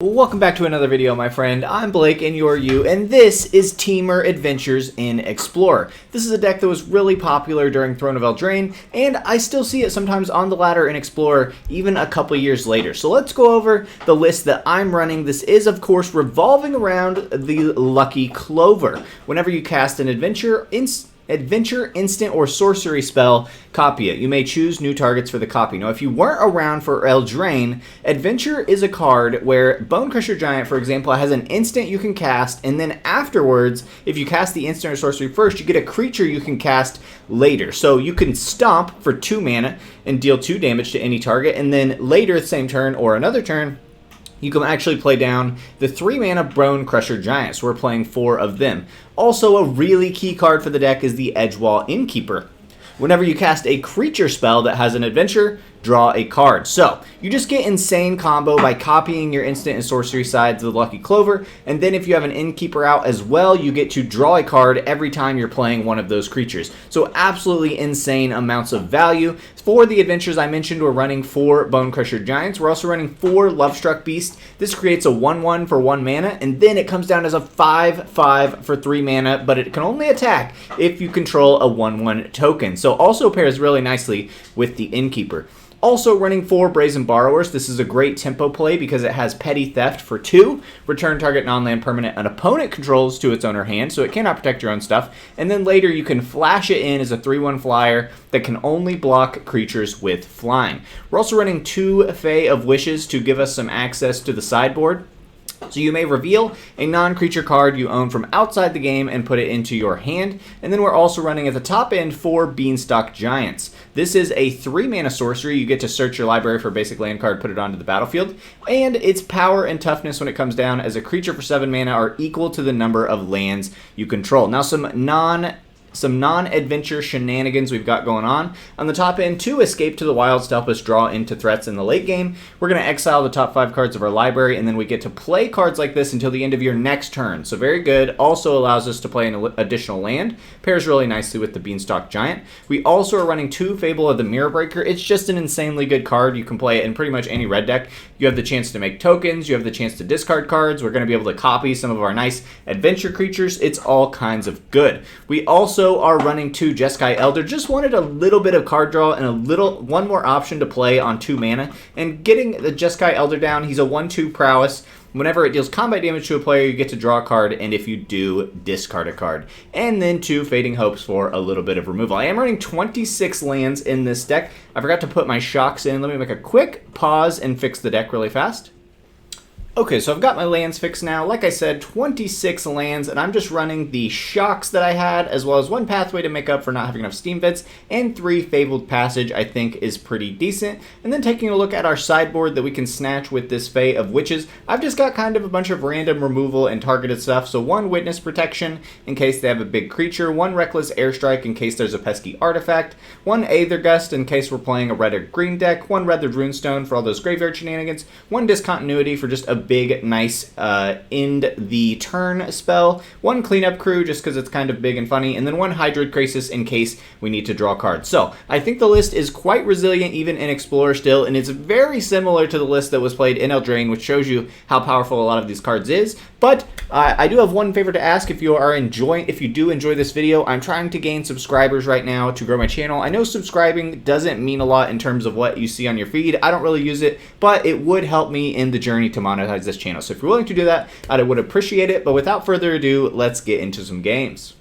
Welcome back to another video, my friend. I'm Blake and you're you, and this is Temur Adventures in Explorer. This is a deck that was really popular during Throne of Eldraine, and I still see it sometimes on the ladder in Explorer even a couple years later. So let's go over the list that I'm running. This is, of course, revolving around the Lucky Clover. Whenever you cast an adventure, instant, or sorcery spell, copy it. You may choose new targets for the copy. Now, if you weren't around for Eldraine, Adventure is a card where Bonecrusher Giant, for example, has an instant you can cast, and then afterwards, if you cast the instant or sorcery first, you get a creature you can cast later. So you can Stomp for 2 mana and deal 2 damage to any target, and then later, same turn or another turn, you can actually play down the 3 mana Bonecrusher Giant, so we're playing 4 of them. Also, a really key card for the deck is the Edgewall Innkeeper. Whenever you cast a creature spell that has an adventure, draw a card. So, you just get insane combo by copying your instant and sorcery sides of the Lucky Clover, and then if you have an Innkeeper out as well, you get to draw a card every time you're playing one of those creatures. So absolutely insane amounts of value. For the adventures I mentioned, we're running 4 Bonecrusher Giants. We're also running 4 Lovestruck Beast. This creates a 1/1 for 1 mana, and then it comes down as a 5/5 for 3 mana, but it can only attack if you control a 1/1 token. So also pairs really nicely with the Innkeeper. Also running 4 Brazen Borrowers. This is a great tempo play because it has Petty Theft for 2. Return target non-land permanent an opponent controls to its owner hand, so it cannot protect your own stuff. And then later you can flash it in as a 3/1 flyer that can only block creatures with flying. We're also running 2 Fae of Wishes to give us some access to the sideboard. So you may reveal a non-creature card you own from outside the game and put it into your hand. And then we're also running at the top end 4 Beanstalk Giants. This is a 3 mana sorcery. You get to search your library for a basic land card, put it onto the battlefield. And its power and toughness when it comes down as a creature for 7 mana are equal to the number of lands you control. Now some non-adventure shenanigans we've got going on. On the top end, 2 Escape to the Wilds to help us draw into threats in the late game. We're going to exile the top 5 cards of our library, and then we get to play cards like this until the end of your next turn. So very good. Also allows us to play an additional land. Pairs really nicely with the Beanstalk Giant. We also are running 2 Fable of the Mirror Breaker. It's just an insanely good card. You can play it in pretty much any red deck. You have the chance to make tokens. You have the chance to discard cards. We're going to be able to copy some of our nice adventure creatures. It's all kinds of good. We also are running 2 Jeskai Elder. Just wanted a little bit of card draw and one more option to play on 2 mana. And getting the Jeskai Elder down, he's a 1/2 prowess. Whenever it deals combat damage to a player, you get to draw a card, and if you do, discard a card. And then 2 Fading Hopes for a little bit of removal. I am running 26 lands in this deck. I forgot to put my shocks in. Let me make a quick pause and fix the deck really fast. Okay, so I've got my lands fixed now. Like I said, 26 lands, and I'm just running the shocks that I had, as well as 1 pathway to make up for not having enough steam vents, and 3 Fabled Passage I think is pretty decent. And then taking a look at our sideboard that we can snatch with this Fae of Wishes, I've just got kind of a bunch of random removal and targeted stuff. So 1 Witness Protection in case they have a big creature, 1 Reckless Airstrike in case there's a pesky artifact, 1 Aether Gust in case we're playing a red or green deck, 1 Weathered Runestone for all those graveyard shenanigans, 1 Discontinuity for just a big, nice end the turn spell, 1 Cleanup Crew just because it's kind of big and funny, and then 1 Hydroid Krasis in case we need to draw cards. So I think the list is quite resilient even in Explorer still, and it's very similar to the list that was played in Eldraine, which shows you how powerful a lot of these cards is. But I do have one favor to ask. If you do enjoy this video, I'm trying to gain subscribers right now to grow my channel. I know subscribing doesn't mean a lot in terms of what you see on your feed. I don't really use it, but it would help me in the journey to monetize this channel. So if you're willing to do that, I would appreciate it. But without further ado, let's get into some games.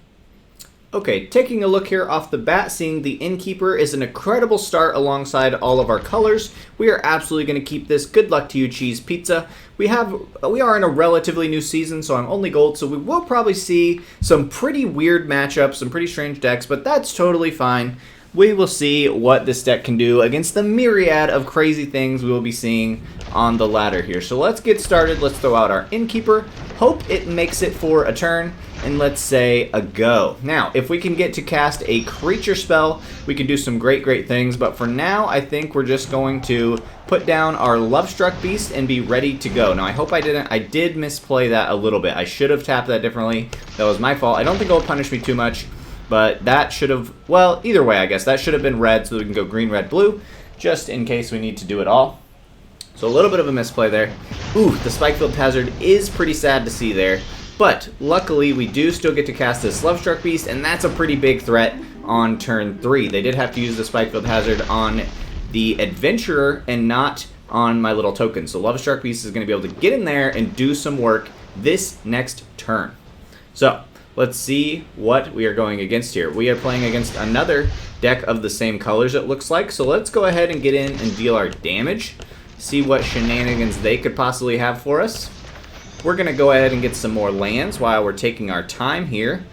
Okay, taking a look here off the bat, seeing the Innkeeper is an incredible start alongside all of our colors. We are absolutely going to keep this. Good luck to you, Cheese Pizza. We are in a relatively new season, so I'm only gold, so we will probably see some pretty weird matchups, some pretty strange decks, but that's totally fine. We will see what this deck can do against the myriad of crazy things we will be seeing on the ladder here. So let's get started. Let's throw out our Innkeeper. Hope it makes it for a turn, and let's say a go. Now, if we can get to cast a creature spell, we can do some great things, but for now, I think we're just going to put down our Lovestruck Beast and be ready to go. Now, I hope I didn't. I did misplay that a little bit. I should have tapped that differently. That was my fault. I don't think it'll punish me too much. But that should have, well, either way, I guess. That should have been red, so we can go green, red, blue, just in case we need to do it all. So a little bit of a misplay there. Ooh, the Fabled Passage is pretty sad to see there. But luckily, we do still get to cast this Lovestruck Beast, and that's a pretty big threat on turn 3. They did have to use the Fabled Passage on the Adventurer and not on my little token. So Lovestruck Beast is going to be able to get in there and do some work this next turn. So let's see what we are going against here. We are playing against another deck of the same colors, it looks like. So let's go ahead and get in and deal our damage. See what shenanigans they could possibly have for us. We're going to go ahead and get some more lands while we're taking our time here.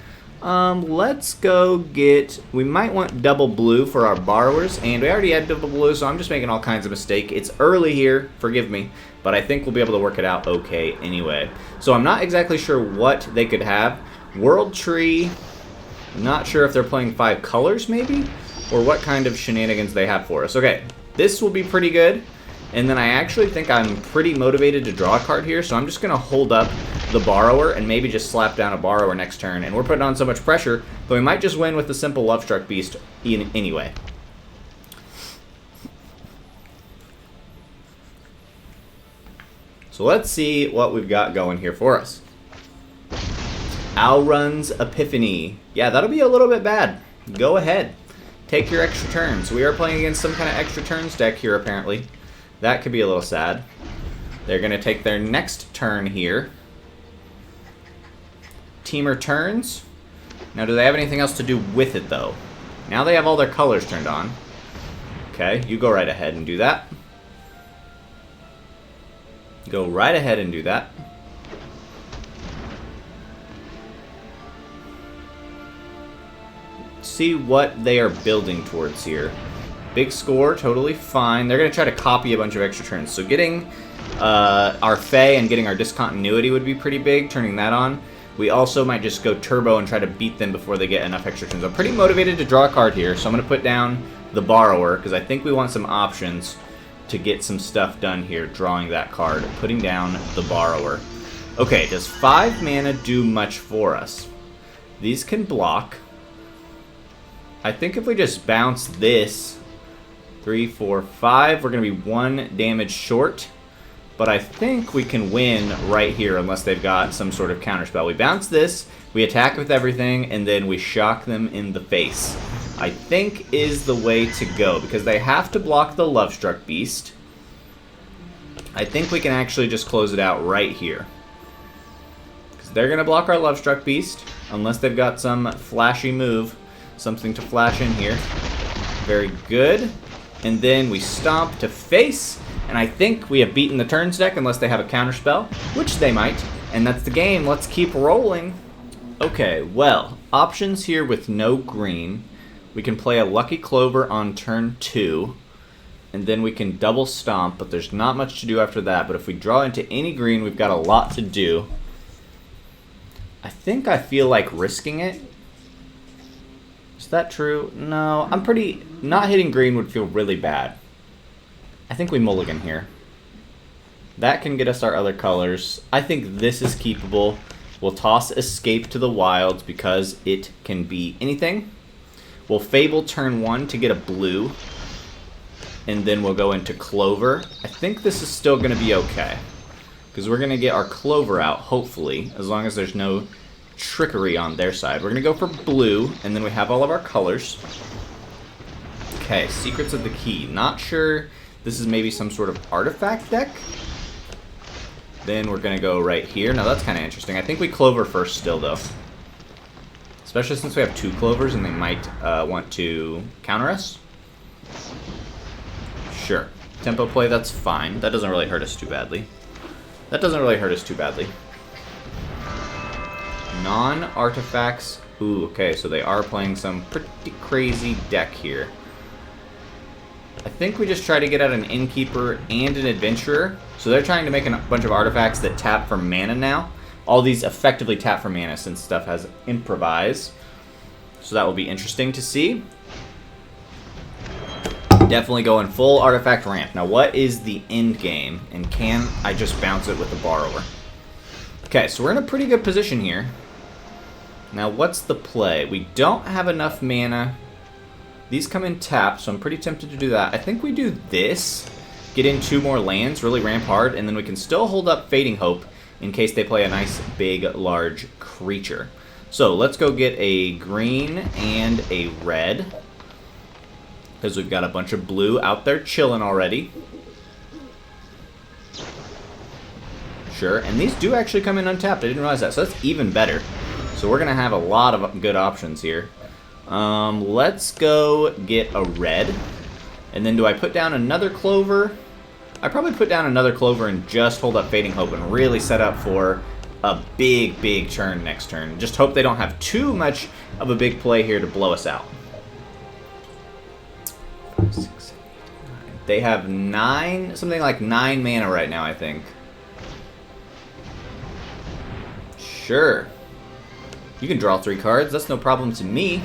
Let's go get... We might want double blue for our borrowers, and we already had double blue, so I'm just making all kinds of mistakes. It's early here, forgive me, but I think we'll be able to work it out okay anyway. So I'm not exactly sure what they could have. World Tree, not sure if they're playing 5 colors maybe, or what kind of shenanigans they have for us. Okay, this will be pretty good. And then I actually think I'm pretty motivated to draw a card here, so I'm just going to hold up the Borrower and maybe just slap down a Borrower next turn. And we're putting on so much pressure, but we might just win with the simple Lovestruck Beast anyway. So let's see what we've got going here for us. Alrun's Epiphany. Yeah, that'll be a little bit bad. Go ahead. Take your extra turns. We are playing against some kind of extra turns deck here, apparently. That could be a little sad. They're going to take their next turn here. Temur turns. Now, do they have anything else to do with it, though? Now they have all their colors turned on. Okay, you go right ahead and do that. Go right ahead and do that. See what they are building towards here. Big score, totally fine. They're going to try to copy a bunch of extra turns. So getting our Fae and getting our Discontinuity would be pretty big, turning that on. We also might just go turbo and try to beat them before they get enough extra turns. I'm pretty motivated to draw a card here, so I'm going to put down the Borrower, because I think we want some options to get some stuff done here, drawing that card, putting down the Borrower. Okay, does 5 mana do much for us? These can block. I think if we just bounce this... 3, 4, 5. We're going to be 1 damage short. But I think we can win right here unless they've got some sort of counterspell. We bounce this, we attack with everything, and then we shock them in the face. I think is the way to go because they have to block the Lovestruck Beast. I think we can actually just close it out right here. Because they're going to block our Lovestruck Beast unless they've got some flashy move. Something to flash in here. Very good. And then we stomp to face, and I think we have beaten the turns deck unless they have a counterspell, which they might, and that's the game. Let's keep rolling. Okay, well, options here with no green. We can play a Lucky Clover on turn 2, and then we can double stomp, but there's not much to do after that. But if we draw into any green, we've got a lot to do. I think I feel like risking it. Is that true? No, I'm pretty... Not hitting green would feel really bad. I think we mulligan here. That can get us our other colors. I think this is keepable. We'll toss Escape to the Wilds because it can be anything. We'll Fable turn 1 to get a blue. And then we'll go into Clover. I think this is still going to be okay. Because we're going to get our Clover out, hopefully. As long as there's no... trickery on their side. We're going to go for blue, and then we have all of our colors. Okay, Secrets of the Key. Not sure. This is maybe some sort of artifact deck. Then we're going to go right here. Now that's kind of interesting. I think we Clover first still, though. Especially since we have 2 Clovers, and they might want to counter us. Sure. Tempo play, that's fine. That doesn't really hurt us too badly. That doesn't really hurt us too badly. Non-artifacts. Ooh, okay, so they are playing some pretty crazy deck here. I think we just try to get out an Innkeeper and an Adventurer. So they're trying to make a bunch of artifacts that tap for mana now. All these effectively tap for mana since stuff has Improvise. So that will be interesting to see. Definitely going full artifact ramp. Now what is the end game? And can I just bounce it with the Borrower? Okay, so we're in a pretty good position here. Now, what's the play? We don't have enough mana. These come in tapped, so I'm pretty tempted to do that. I think we do this, get in 2 more lands, really ramp hard, and then we can still hold up Fading Hope in case they play a nice, big, large creature. So let's go get a green and a red, because we've got a bunch of blue out there chilling already. Sure, and these do actually come in untapped. I didn't realize that, so that's even better. So we're going to have a lot of good options here. Let's go get a red. And then do I put down another Clover? I probably put down another Clover and just hold up Fading Hope and really set up for a big, big turn next turn. Just hope they don't have too much of a big play here to blow us out. 5, 6, 7, 8, 9. They have 9, something like 9 mana right now, I think. Sure. You can draw 3 cards. That's no problem to me.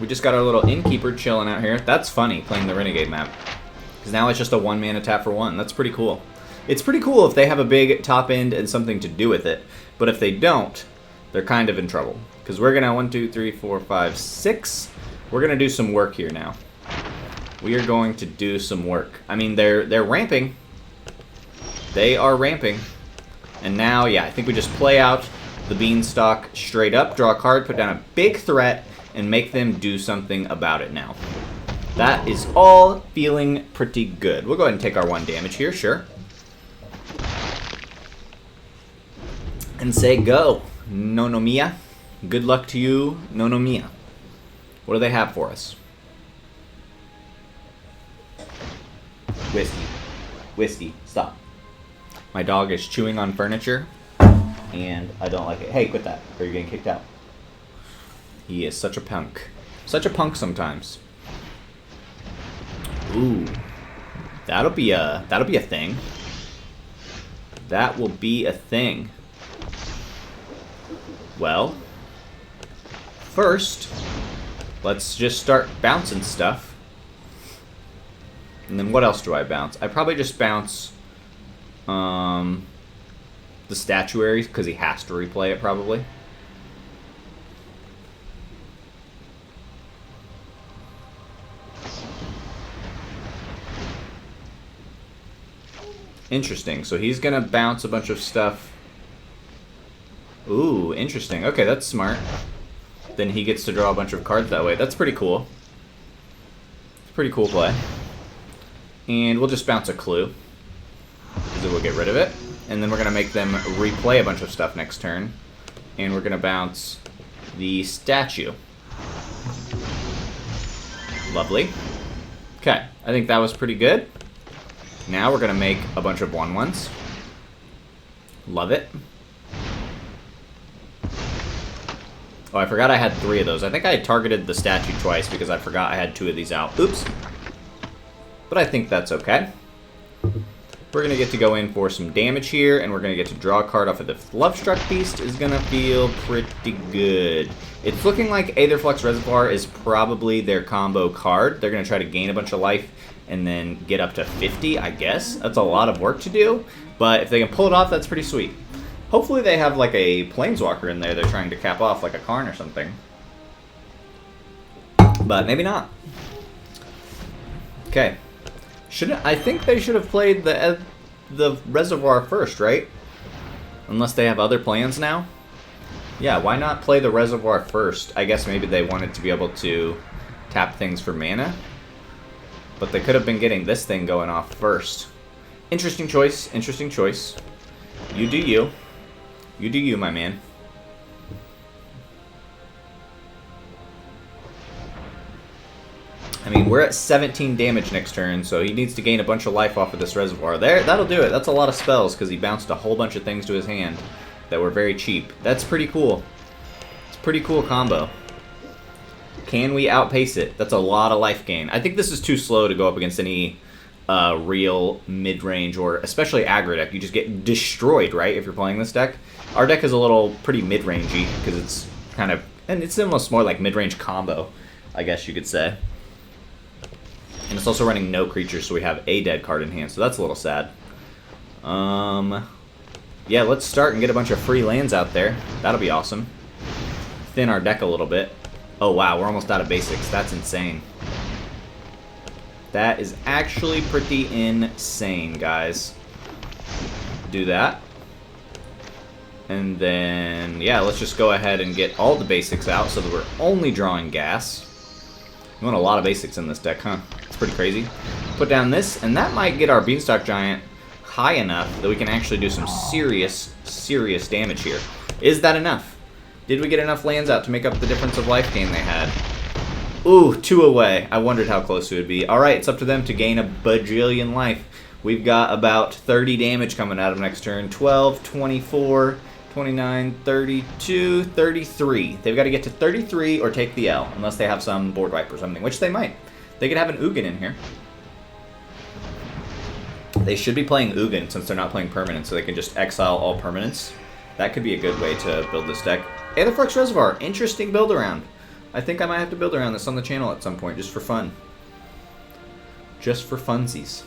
We just got our little Innkeeper chilling out here. That's funny, playing the Renegade map. Because now it's just a 1 mana tap for 1. That's pretty cool. It's pretty cool if they have a big top end and something to do with it. But if they don't, they're kind of in trouble. Because we're going to 1, 2, 3, 4, 5, 6. We're going to do some work here now. We are going to do some work. I mean, they're ramping. They are ramping. And now, yeah, I think we just play out the Beanstalk straight up, draw a card, put down a big threat, and make them do something about it now. That is all feeling pretty good. We'll go ahead and take our 1 damage here, sure. And say go. No no mia. Good luck to you, no no mia. What do they have for us? Whiskey. Whiskey, stop. My dog is chewing on furniture, and I don't like it. Hey, quit that, or you're getting kicked out. He is such a punk. Such a punk sometimes. Ooh. That'll be a thing. That will be a thing. Well, first, let's just start bouncing stuff. And then what else do I bounce? I probably just bounce the statuary, because he has to replay it probably. Interesting. So he's going to bounce a bunch of stuff. Ooh, interesting. Okay, that's smart. Then he gets to draw a bunch of cards that way. That's pretty cool. It's a pretty cool play. And we'll just bounce a clue, because it will get rid of it. And then we're going to make them replay a bunch of stuff next turn. And we're going to bounce the statue. Lovely. Okay, I think that was pretty good. Now we're going to make a bunch of 1/1s. Love it. Oh, I forgot I had 3 of those. I think I had targeted the statue twice because I forgot I had 2 of these out. Oops. But I think that's okay. We're going to get to go in for some damage here, and we're going to get to draw a card off of the Lovestruck Beast. Is going to feel pretty good. It's looking like Aetherflux Reservoir is probably their combo card. They're going to try to gain a bunch of life and then get up to 50, I guess. That's a lot of work to do, but if they can pull it off, that's pretty sweet. Hopefully they have like a Planeswalker in there they're trying to cap off, like a Karn or something. But maybe not. Okay. I think they should have played the Reservoir first, right? Unless they have other plans now. Yeah, why not play the Reservoir first? I guess maybe they wanted to be able to tap things for mana. But they could have been getting this thing going off first. Interesting choice, interesting choice. You do you. You do you, my man. I mean, we're at 17 damage next turn, so he needs to gain a bunch of life off of this Reservoir. There, that'll do it. That's a lot of spells, because he bounced a whole bunch of things to his hand that were very cheap. That's pretty cool. It's a pretty cool combo. Can we outpace it? That's a lot of life gain. I think this is too slow to go up against any real mid-range, or especially aggro deck. You just get destroyed, right, if you're playing this deck. Our deck is a little pretty mid-rangey, because it's kind of, and it's almost more like mid-range combo, I guess you could say. And it's also running no creatures, so we have a dead card in hand, so that's a little sad. Yeah, let's start and get a bunch of free lands out there. That'll be awesome. Thin our deck a little bit. Oh wow, we're almost out of basics. That's insane. That is actually pretty insane, guys. Do that. And then, yeah, let's just go ahead and get all the basics out so that we're only drawing gas. You want a lot of basics in this deck, huh? It's pretty crazy. Put down this, and that might get our Beanstalk Giant high enough that we can actually do some serious, serious damage here. Is that enough? Did we get enough lands out to make up the difference of life gain they had? Ooh, 2 away. I wondered how close it would be. Alright, it's up to them to gain a bajillion life. We've got about 30 damage coming out of next turn. 12, 24, 29, 32, 33. They've got to get to 33 or take the L, unless they have some board wipe or something, which they might. They could have an Ugin in here. They should be playing Ugin since they're not playing permanents, so they can just exile all permanents. That could be a good way to build this deck. Aetherflux Reservoir, interesting build around. I think I might have to build around this on the channel at some point, just for fun. Just for funsies.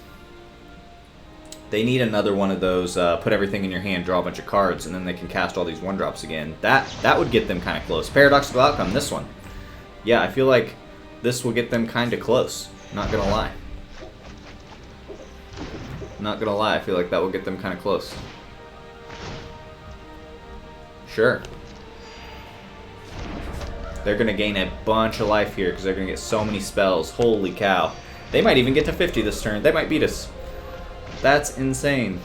They need another one of those, put everything in your hand, draw a bunch of cards, and then they can cast all these 1-drops again. That would get them kind of close. Paradoxical Outcome, this one. Yeah, I feel like this will get them kind of close. Not gonna lie. Not gonna lie, I feel like that will get them kind of close. Sure. They're going to gain a bunch of life here because they're going to get so many spells. Holy cow. They might even get to 50 this turn. They might beat us. That's insane.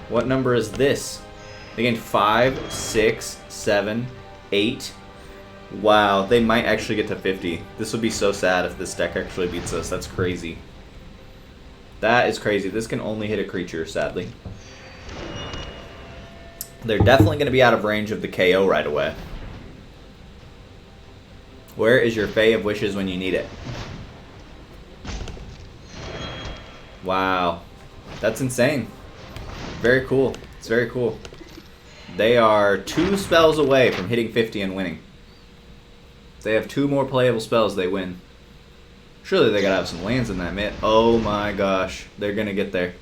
What number is this? They gained 5, 6, 7, 8. Wow, they might actually get to 50. This would be so sad if this deck actually beats us. That's crazy. That is crazy. This can only hit a creature, sadly. They're definitely going to be out of range of the KO right away. Where is your Fae of Wishes when you need it? Wow. That's insane. Very cool. It's very cool. They are 2 spells away from hitting 50 and winning. If they have 2 more playable spells, they win. Surely they gotta have some lands in that mitt. Oh my gosh. They're gonna get there.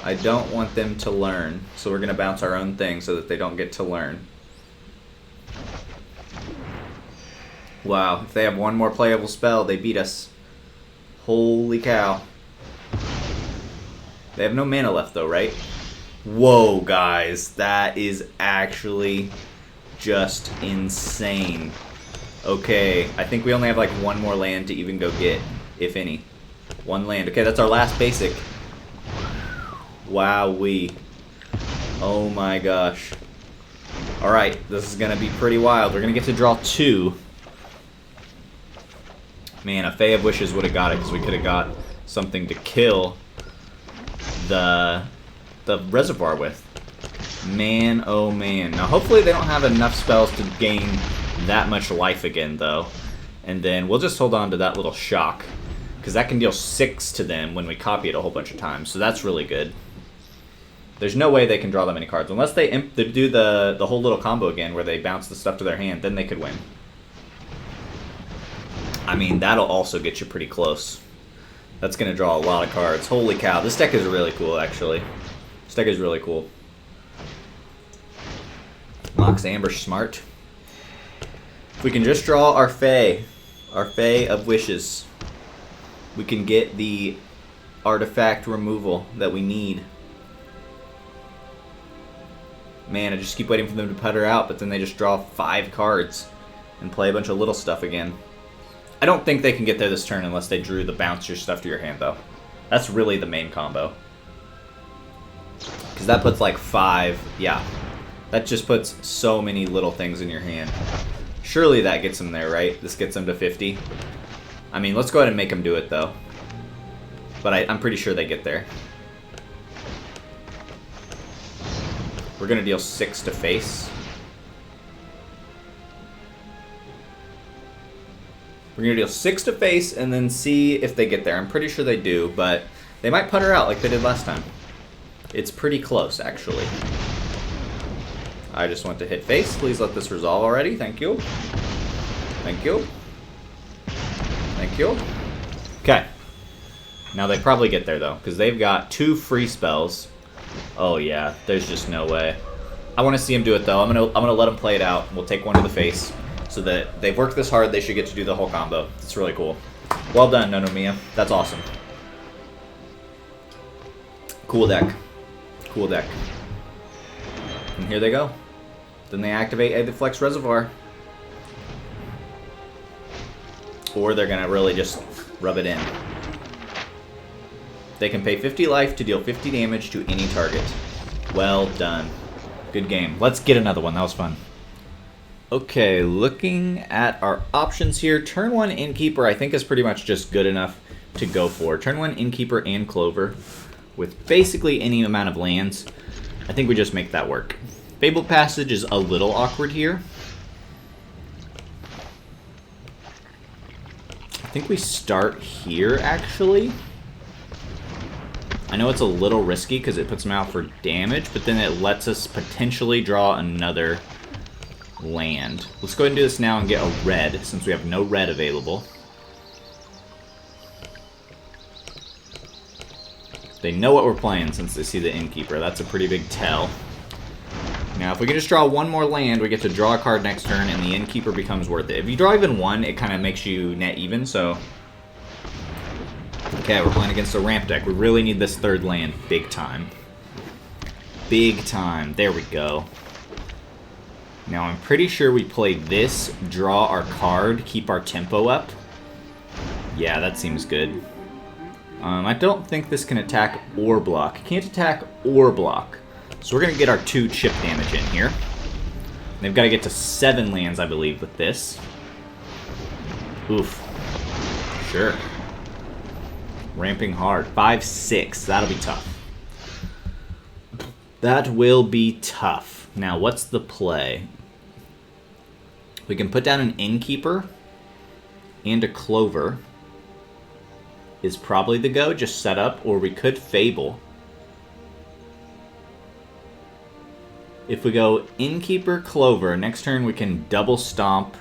I don't want them to learn, so we're gonna bounce our own thing so that they don't get to learn. Wow, if they have 1 more playable spell, they beat us. Holy cow. They have no mana left though, right? Whoa, guys. That is actually just insane. Okay, I think we only have like 1 more land to even go get, if any. 1 land. Okay, that's our last basic. Wowee. Oh my gosh. Alright, this is going to be pretty wild. We're going to get to draw 2. Man, a Fae of Wishes would have got it because we could have got something to kill the reservoir with. Man, oh man. Now, hopefully they don't have enough spells to gain that much life again, though. And then we'll just hold on to that little shock because that can deal 6 to them when we copy it a whole bunch of times. So that's really good. There's no way they can draw that many cards. Unless they do the whole little combo again where they bounce the stuff to their hand, then they could win. I mean, that'll also get you pretty close. That's going to draw a lot of cards. Holy cow. This deck is really cool, actually. This deck is really cool. Mox Ambush, smart. If we can just draw our Fae of Wishes, we can get the artifact removal that we need. Man, I just keep waiting for them to putter out, but then they just draw 5 cards and play a bunch of little stuff again. I don't think they can get there this turn unless they drew the bounce your stuff to your hand, though. That's really the main combo. Because that puts like 5, yeah. That just puts so many little things in your hand. Surely that gets them there, right? This gets them to 50. I mean, let's go ahead and make them do it, though. But I'm pretty sure they get there. We're going to deal 6 to face. We're going to deal 6 to face and then see if they get there. I'm pretty sure they do, but they might putter out like they did last time. It's pretty close, actually. I just want to hit face. Please let this resolve already. Thank you. Thank you. Thank you. Okay. Now they probably get there, though, because they've got 2 free spells. Oh, yeah. There's just no way. I want to see him do it, though. I'm gonna let him play it out. We'll take 1 to the face. So that they've worked this hard, they should get to do the whole combo. It's really cool. Well done, Nonomiya. That's awesome. Cool deck. Cool deck. And here they go. Then they activate Aetherflex Reservoir. Or they're going to really just rub it in. They can pay 50 life to deal 50 damage to any target. Well done. Good game. Let's get another one. That was fun. Okay, looking at our options here, turn 1 Innkeeper I think is pretty much just good enough to go for. Turn 1 Innkeeper and Clover with basically any amount of lands. I think we just make that work. Fabled Passage is a little awkward here. I think we start here, actually. I know it's a little risky because it puts them out for damage, but then it lets us potentially draw another land. Let's go ahead and do this now and get a red, since we have no red available. They know what we're playing since they see the Innkeeper. That's a pretty big tell. Now, if we can just draw one more land, we get to draw a card next turn, and the Innkeeper becomes worth it. If you draw even one, it kind of makes you net even, so... Okay, we're playing against a ramp deck. We really need this third land big time. Big time. There we go. Now, I'm pretty sure we play this, draw our card, keep our tempo up. Yeah, that seems good. I don't think this can attack or block. It can't attack or block. So we're going to get our 2 chip damage in here. They've got to get to 7 lands, I believe, with this. Oof. Sure. Ramping hard. 5-6. That'll be tough. That will be tough. Now, what's the play? We can put down an Innkeeper and a Clover. Is probably the go, just set up, or we could Fable. If we go Innkeeper, Clover, next turn we can double stomp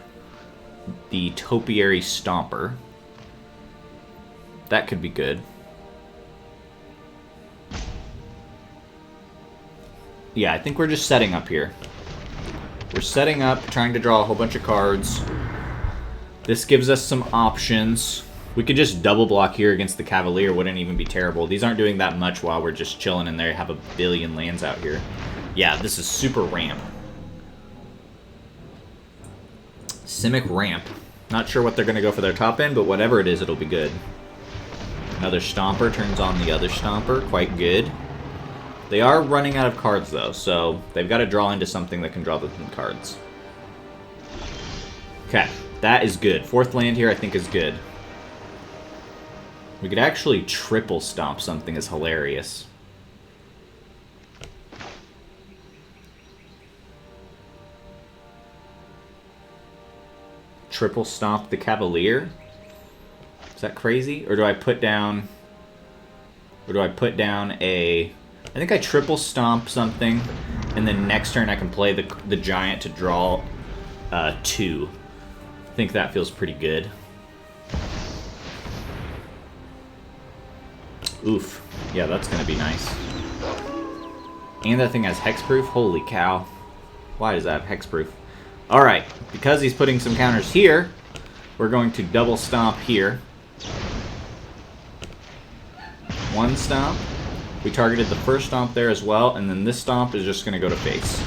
the Topiary Stomper. That could be good. Yeah, I think we're just setting up here. We're setting up, trying to draw a whole bunch of cards. This gives us some options. We could just double block here against the Cavalier, wouldn't even be terrible. These aren't doing that much while we're just chilling and they have a billion lands out here. Yeah, this is super ramp. Simic ramp. Not sure what they're going to go for their top end, but whatever it is, it'll be good. Another Stomper turns on the other Stomper. Quite good. They are running out of cards, though, so they've got to draw into something that can draw them cards. Okay, that is good. 4th land here I think is good. We could actually triple stomp something is hilarious. Triple stomp the Cavalier? Is that crazy? Or do I put down... a... I think I triple stomp something, and then next turn I can play the Giant to draw 2. I think that feels pretty good. Oof. Yeah, that's going to be nice. And that thing has hexproof? Holy cow. Why does that have hexproof? Alright, because he's putting some counters here, we're going to double stomp here. 1 stomp. We targeted the first stomp there as well, and then this stomp is just going to go to face.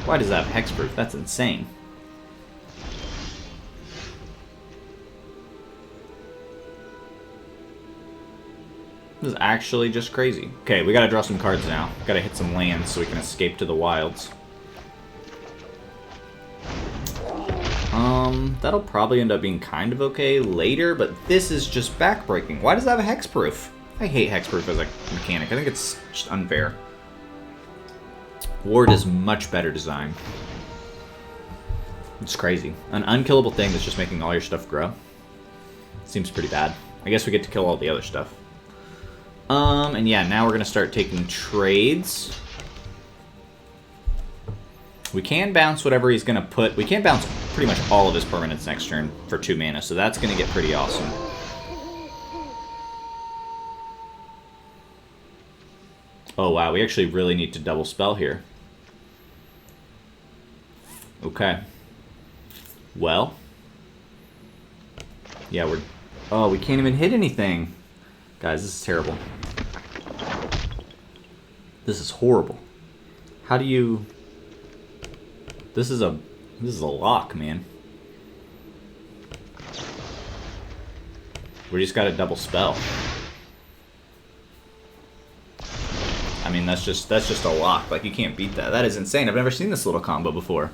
Why does that have hexproof? That's insane. This is actually just crazy. Okay, we gotta draw some cards now. Gotta hit some lands so we can escape to the wilds. That'll probably end up being kind of okay later, but this is just backbreaking. Why does that have hexproof? I hate hexproof as a mechanic. I think it's just unfair. Ward is much better design. It's crazy. An unkillable thing that's just making all your stuff grow. Seems pretty bad. I guess we get to kill all the other stuff. And yeah, now we're going to start taking trades. We can bounce whatever he's going to put. We can bounce pretty much all of his permanents next turn for 2 mana, so that's going to get pretty awesome. Oh wow, we actually really need to double spell here. Okay. Well, Yeah, we're... Oh, we can't even hit anything. Guys, this is terrible. This is horrible. How do you... This is a lock, man. We just got a double spell. I mean, that's just a lock. Like, you can't beat that. That is insane. I've never seen this little combo before.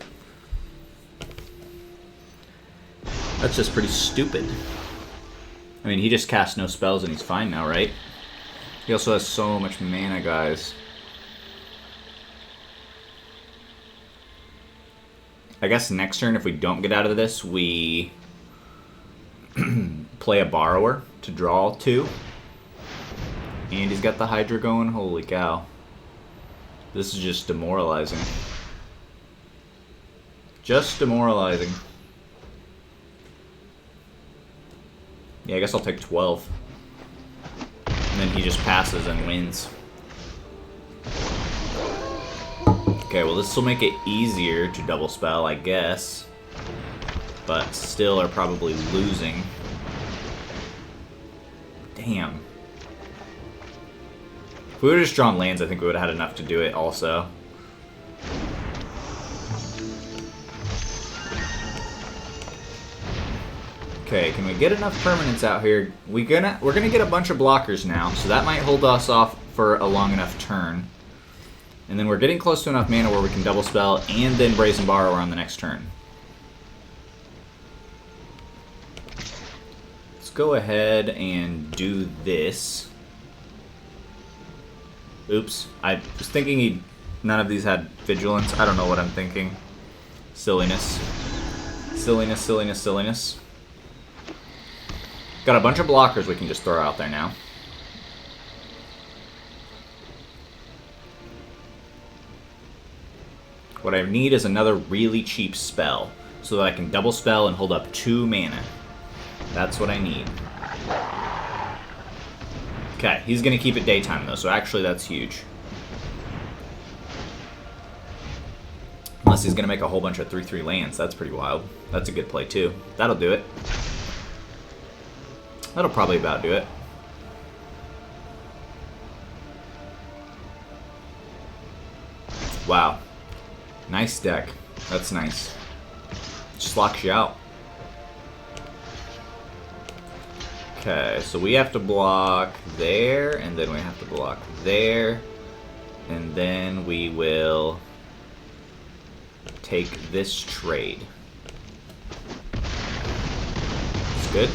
That's just pretty stupid. I mean, he just cast no spells and he's fine now, right? He also has so much mana, guys. I guess next turn, if we don't get out of this, we play a Borrower to draw 2. And he's got the Hydra going. Holy cow. This is just demoralizing. Just demoralizing. Yeah, I guess I'll take 12. And then he just passes and wins. Okay, well this will make it easier to double spell, I guess. But still are probably losing. Damn. If we would have just drawn lands, I think we would have had enough to do it also. Okay, can we get enough permanents out here? We're gonna get a bunch of blockers now, so that might hold us off for a long enough turn. And then we're getting close to enough mana where we can double spell and then Brazen Borrower on the next turn. Let's go ahead and do this. Oops, I was thinking none of these had Vigilance. I don't know what I'm thinking. Silliness. Silliness, silliness, silliness. Got a bunch of blockers we can just throw out there now. What I need is another really cheap spell, so that I can double spell and hold up 2 mana. That's what I need. Okay, he's going to keep it daytime though, so actually that's huge. Unless he's going to make a whole bunch of 3/3 lands, that's pretty wild. That's a good play too. That'll do it. That'll probably about do it. Wow. Nice deck. That's nice. Just locks you out. Okay, so we have to block there, and then we have to block there, and then we will take this trade. That's good.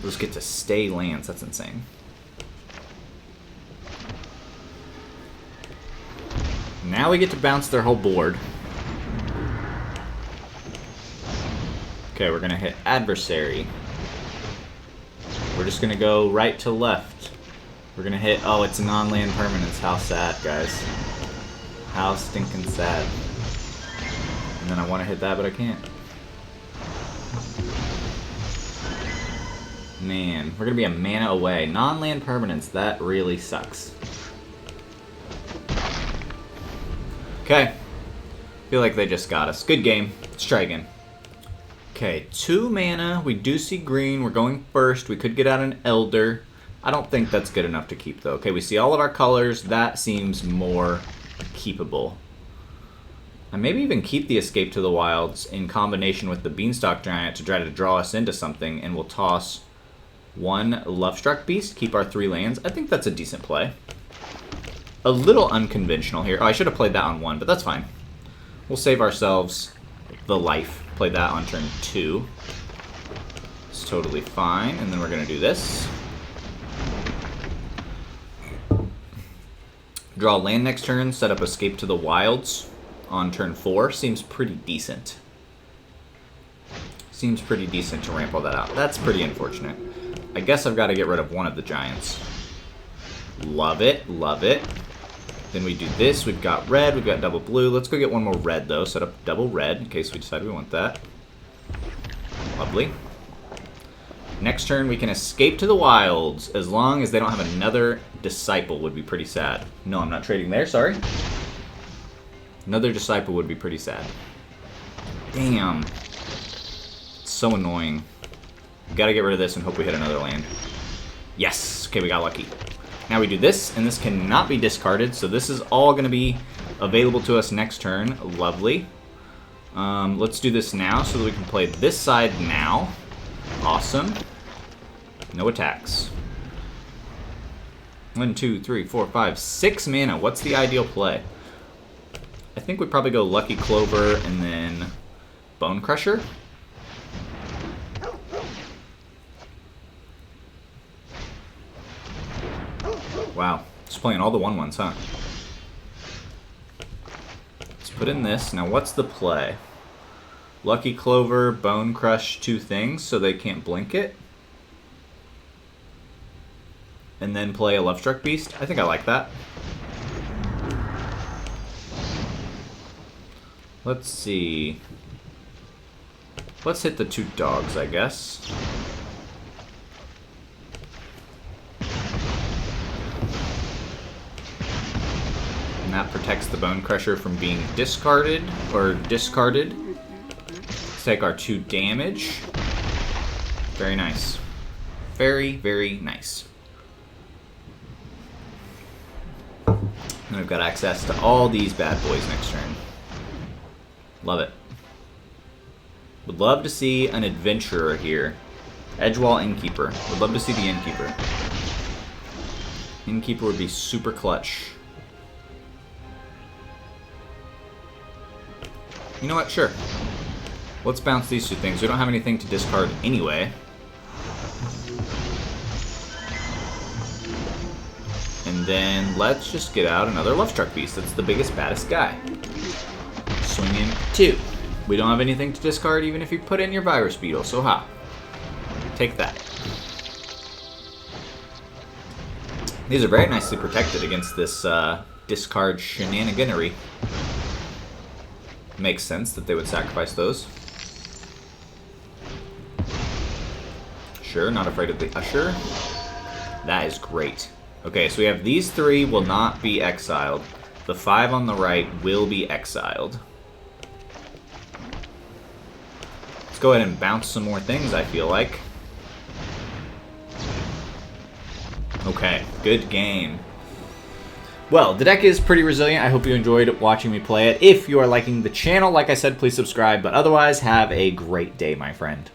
Let's get to stay lands. That's insane. Now we get to bounce their whole board. Okay, we're going to hit Adversary. We're just going to go right to left. We're going to hit... Oh, it's non-land permanents. How sad, guys. How stinking sad. And then I want to hit that, but I can't. Man, we're going to be a mana away. Non-land permanents. That really sucks. Okay. Feel like they just got us. Good game. Let's try again. Okay, 2 mana. We do see green. We're going first. We could get out an Elder. I don't think that's good enough to keep, though. Okay, we see all of our colors. That seems more keepable. And maybe even keep the Escape to the Wilds in combination with the Beanstalk Giant to try to draw us into something, and we'll toss 1 Lovestruck Beast, keep our 3 lands. I think that's a decent play. A little unconventional here. Oh, I should have played that on 1, but that's fine. We'll save ourselves the life. Play that on turn 2. It's totally fine. And then we're going to do this. Draw land next turn. Set up Escape to the Wilds on turn 4. Seems pretty decent. Seems pretty decent to ramp all that out. That's pretty unfortunate. I guess I've got to get rid of one of the giants. Love it. Love it. Then we do this. We've got red. We've got double blue. Let's go get one more red, though. Set up double red in case we decide we want that. Lovely. Next turn, we can Escape to the Wilds as long as they don't have another Disciple would be pretty sad. No, I'm not trading there. Sorry. Another Disciple would be pretty sad. Damn. It's so annoying. Gotta get rid of this and hope we hit another land. Yes! Okay, we got lucky. Now we do this, and this cannot be discarded, so this is all going to be available to us next turn. Lovely. Let's do this now so that we can play this side now. Awesome. No attacks. 1, 2, 3, 4, 5, 6 mana. What's the ideal play? I think we'd probably go Lucky Clover and then Bonecrusher. Wow, just playing all the 1/1s, huh? Let's put in this. Now, what's the play? Lucky Clover, Bone Crush, 2 things so they can't blink it. And then play a Lovestruck Beast. I think I like that. Let's see. Let's hit the 2 dogs, I guess. And that protects the Bonecrusher from being discarded or discarded. Let's take our 2 damage. Very nice. Very, very nice. And we've got access to all these bad boys next turn. Love it. Would love to see an adventurer here. Edgewall Innkeeper. Would love to see the Innkeeper. Innkeeper would be super clutch. You know what? Sure. Let's bounce these 2 things. We don't have anything to discard anyway. And then let's just get out another Lovestruck Beast. That's the biggest, baddest guy. Swing in 2. We don't have anything to discard even if you put in your Virus Beetle, so ha. Take that. These are very nicely protected against this discard shenaniganery. Makes sense that they would sacrifice those. Sure, not afraid of the Usher. That is great. Okay, so we have these 3 will not be exiled. The 5 on the right will be exiled. Let's go ahead and bounce some more things, I feel like. Okay, good game. Well, the deck is pretty resilient. I hope you enjoyed watching me play it. If you are liking the channel, like I said, please subscribe. But otherwise, have a great day, my friend.